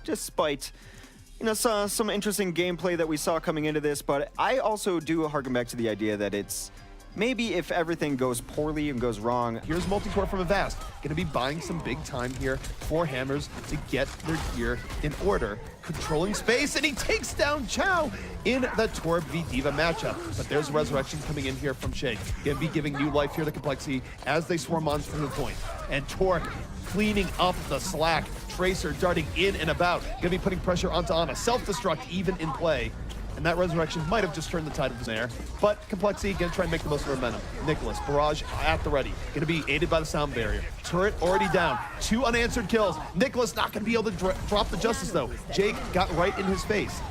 despite some interesting gameplay that we saw coming into this. But I also do harken back to the idea that it's maybe if everything goes poorly and goes wrong. Here's multi-core from Avast. Going to be buying some big time here for Hammers to get their gear in order. Controlling space, and he takes down Chow in the Torb v D.Va matchup. But there's Resurrection coming in here from Shake. Going to be giving new life here to Complexity as they swarm on through the point. And Torb cleaning up the slack. Tracer darting in and about. Going to be putting pressure onto Ana. Self-destruct even in play. And that Resurrection might have just turned the tide of the air. But Complexity gonna try and make the most of momentum. Nicholas, Barrage at the ready. Gonna be aided by the sound barrier. Turret already down. 2 unanswered kills. Nicholas not gonna be able to drop the Justice though. Jake got right in his face.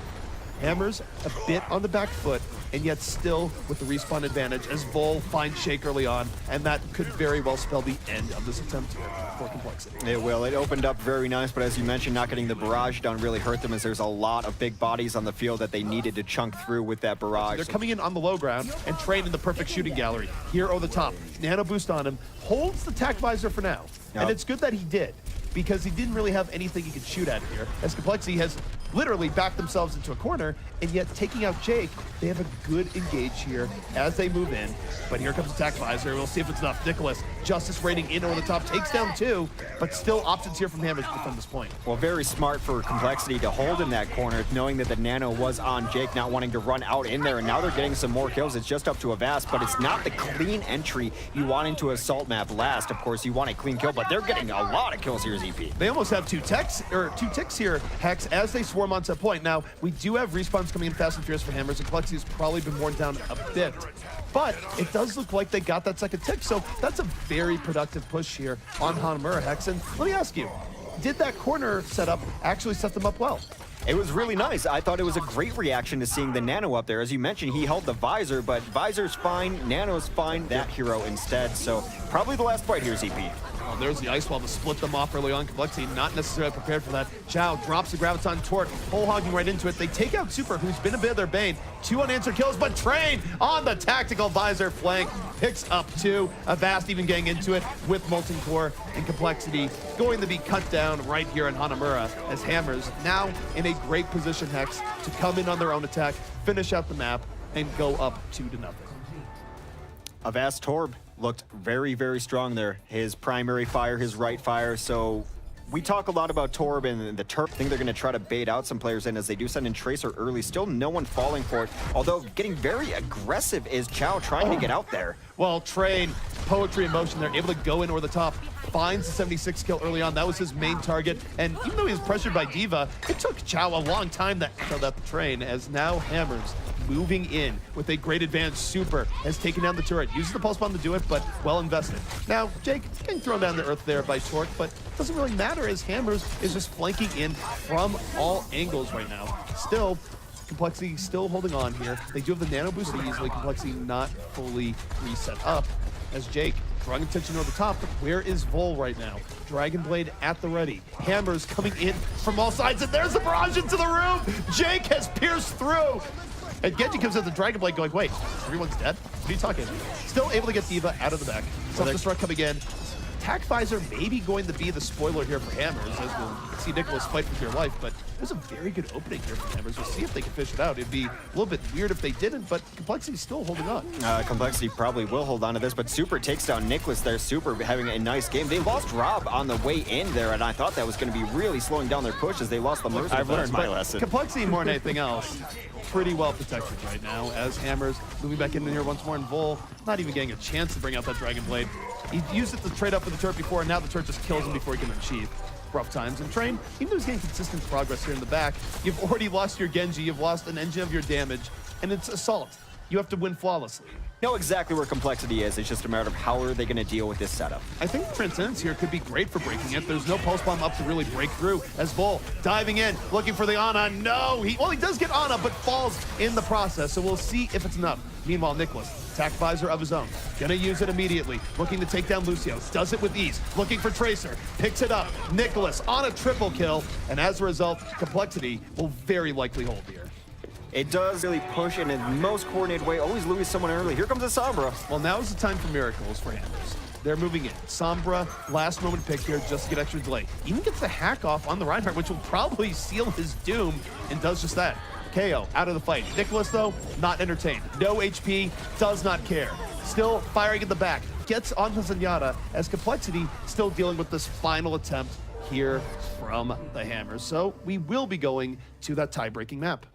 Hammers a bit on the back foot, and yet still with the respawn advantage as Vol finds Shake early on, and that could very well spell the end of this attempt here for Complexity. It will. It opened up very nice, but as you mentioned, not getting the barrage down really hurt them as there's a lot of big bodies on the field that they needed to chunk through with that barrage. They're coming in on the low ground and Train in the perfect shooting gallery. Here over the top. Nano boost on him. Holds the tac visor for now. Yep. And it's good that he did, because he didn't really have anything he could shoot at here, as Complexity has literally backed themselves into a corner, and yet taking out Jake, they have a good engage here as they move in. But here comes the tac visor. We'll see if it's enough. Nicholas, Justice raining in over the top, takes down 2, but still options here from Hammers to defend this point. Well, very smart for Complexity to hold in that corner, knowing that the Nano was on Jake, not wanting to run out in there, and now they're getting some more kills. It's just up to Avast, but it's not the clean entry you want into Assault map last. Of course, you want a clean kill, but they're getting a lot of kills here, ZP. They almost have 2 ticks here, Hex, as they swarm onto a point. Now, we do have respawns coming in fast and furious for Hammers, and Complexity has probably been worn down a bit. But it does look like they got that second tick, so that's a very productive push here on Hanamura, Hex. And let me ask you, did that corner setup actually set them up well? It was really nice. I thought it was a great reaction to seeing the Nano up there. As you mentioned, he held the visor, but visor's fine, Nano's fine, that hero instead. So probably the last fight here, ZP. Oh, there's the Ice Wall to split them off early on. Complexity not necessarily prepared for that. Chow drops the Graviton Torque, whole hogging right into it. They take out Super, who's been a bit of their bane. 2 unanswered kills, but Train on the tactical visor flank picks up 2. Avast even getting into it with Molten Core, and Complexity going to be cut down right here in Hanamura as Hammers now in a great position, Hex, to come in on their own attack, finish out the map, and go up 2-0. Avast Torb looked very, very strong there. His primary fire, his right fire. So we talk a lot about Torb and the turf. I think they're going to try to bait out some players in as they do send in Tracer early. Still no one falling for it. Although getting very aggressive is Chow trying to get out there. Well, Train, poetry in motion. They're able to go in over the top. Finds the 76 kill early on. That was his main target. And even though he was pressured by D.Va, it took Chow a long time to kill out the Train, as now Hammers moving in with a great advantage. Super has taken down the turret. Uses the pulse bomb to do it, but well invested. Now, Jake getting thrown down to earth there by Torque, but it doesn't really matter as Hammers is just flanking in from all angles right now. Still, Complexity still holding on here. They do have the Nano boost easily. Complexity not fully reset up as Jake drawing attention over the top, but where is Vol right now? Dragon Blade at the ready. Hammers coming in from all sides, and there's the barrage into the room! Jake has pierced through! And Genji comes out the Dragon Blade going, wait, everyone's dead? What are you talking about? Still able to get D.Va out of the back. Self-destruct coming in. Tac visor maybe going to be the spoiler here for Hammers, as we'll see Nicholas fight for dear life, but there's a very good opening here for Hammers. We'll see if they can fish it out. It'd be a little bit weird if they didn't, but Complexity's still holding on. Complexity probably will hold on to this, but Super takes down Nicholas there. Super having a nice game. They lost Rob on the way in there, and I thought that was going to be really slowing down their push as they lost the Mercy. I've learned my lesson. Complexity more than anything else, pretty well protected right now as Hammers moving back in here once more, and Vol not even getting a chance to bring out that Dragon Blade. He used it to trade up for the turret before, and now the turret just kills him before he can unsheath. Rough times. And Train, even though he's getting consistent progress here in the back, you've already lost your Genji, you've lost an engine of your damage, and it's Assault. You have to win flawlessly. Know exactly where Complexity is. It's just a matter of how are they going to deal with this setup. I think Transcendence here could be great for breaking it. There's no pulse bomb up to really break through as Vol diving in, looking for the Ana. No, he does get Ana, but falls in the process. So we'll see if it's enough. Meanwhile, Nicholas, attack visor of his own. Gonna use it immediately. Looking to take down Lucio. Does it with ease. Looking for Tracer. Picks it up. Nicholas on a triple kill. And as a result, Complexity will very likely hold here. It does really push in the most coordinated way. Always lose someone early. Here comes a Sombra. Well, now is the time for miracles for Hammers. They're moving in. Sombra, last moment pick here just to get extra delay. Even gets the hack off on the Reinhardt, which will probably seal his doom, and does just that. KO out of the fight. Nicholas, though, not entertained. No HP, does not care. Still firing in the back. Gets onto Zenyatta as Complexity still dealing with this final attempt here from the Hammers. So we will be going to that tie-breaking map.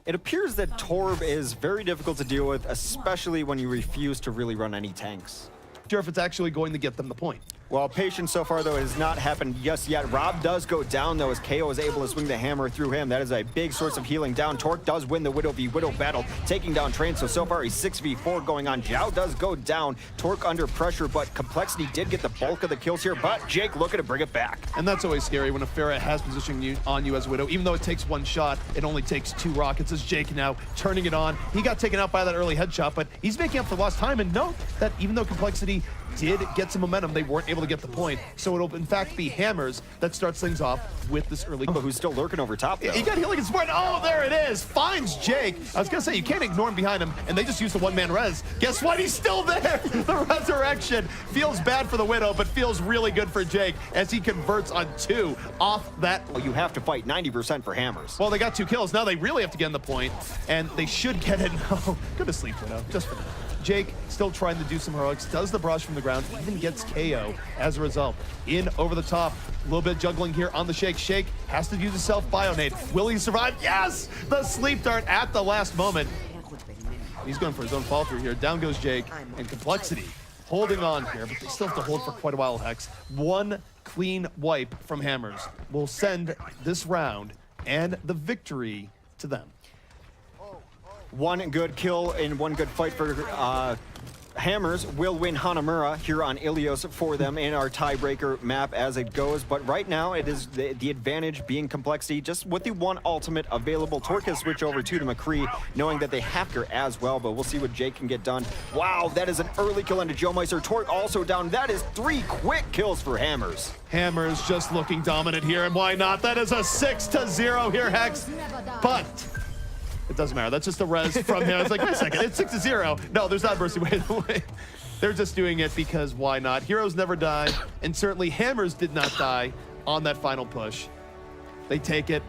It appears that Torb is very difficult to deal with, especially when you refuse to really run any tanks. Sure if it's actually going to get them the point. Well, patience so far, though, it has not happened just yet. Rob does go down, though, as KO is able to swing the hammer through him. That is a big source of healing down. Torque does win the Widow v Widow battle, taking down Train. So far, a 6v4 going on. Zhao does go down. Torque under pressure, but Complexity did get the bulk of the kills here. But Jake looking to bring it back. And that's always scary when a Pharah has positioned on you as Widow. Even though it takes one shot, it only takes 2 rockets. As Jake now turning it on. He got taken out by that early headshot, but he's making up for lost time. And note that even though Complexity did get some momentum, they weren't able to get the point. So it'll in fact be Hammers that starts things off with this early. But who's still lurking over top, though. He got healing and support. Oh, there it is. Finds Jake. I was gonna say, you can't ignore him behind him, and they just use the one-man res. Guess what? He's still there. The resurrection feels bad for the Widow, but feels really good for Jake as he converts on 2 off that. Well, you have to fight 90% for Hammers. Well, they got 2 kills. Now they really have to get in the point, and they should get it. No, go to sleep, Widow, just for now. Jake still trying to do some heroics, does the barrage from the ground, even gets KO as a result. In over the top, a little bit juggling here on the Shake. Shake has to use a self-bionade. Will he survive? Yes! The sleep dart at the last moment. He's going for his own fall through here. Down goes Jake, and Complexity holding on here, but they still have to hold for quite a while, Hex. One clean wipe from Hammers will send this round and the victory to them. One good kill and one good fight for Hammers will win Hanamura here on Ilios for them in our tiebreaker map as it goes. But right now, it is the advantage being Complexity, just with the one ultimate available. Torque has switched over to McCree, knowing that they have her as well, but we'll see what Jake can get done. Wow, that is an early kill into Joe Meister. Torque also down. That is 3 quick kills for Hammers. Hammers just looking dominant here, and why not? That is a 6-0 here, Hex. But it doesn't matter. That's just a res from him. It's like, wait a second, it's 6-0. No, there's not mercy. Wait away. They're just doing it because why not? Heroes never die, and certainly Hammers did not die on that final push. They take it.